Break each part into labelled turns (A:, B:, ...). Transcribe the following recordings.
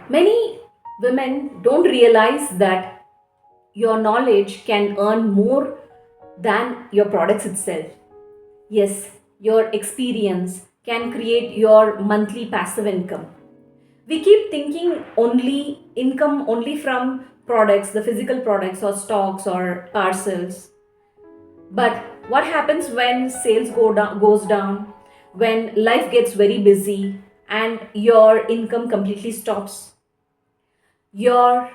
A: Many women don't realize that your knowledge can earn more than your products itself. Yes, your experience can create your monthly passive income. We keep thinking only income only from products, the physical products or stocks or parcels. But what happens when goes down, when life gets very busy and your income completely stops? Your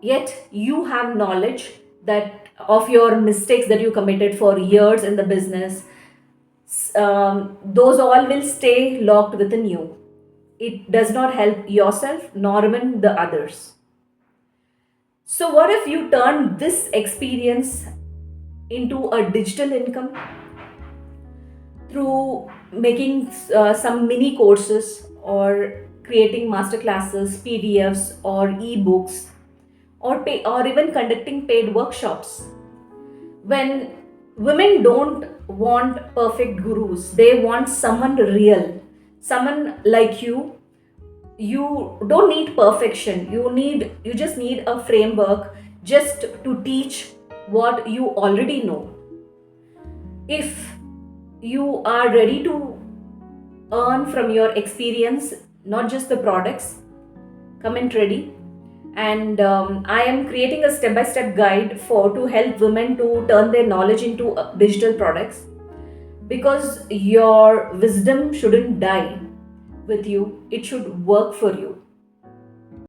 A: Yet you have knowledge that of your mistakes that you committed for years in the business. Those all will stay locked within you. It does not help yourself nor even the others. So what if you turn this experience into a digital income through making some mini courses or creating masterclasses, PDFs or ebooks, or even conducting paid workshops? When women don't want perfect gurus, they want someone real, someone like you don't need perfection, you just need a framework just to teach what you already know. If you are ready to earn from your experience, not just the products, comment ready. And I am creating a step-by-step guide for to help women to turn their knowledge into digital products, because your wisdom shouldn't die with you, it should work for you.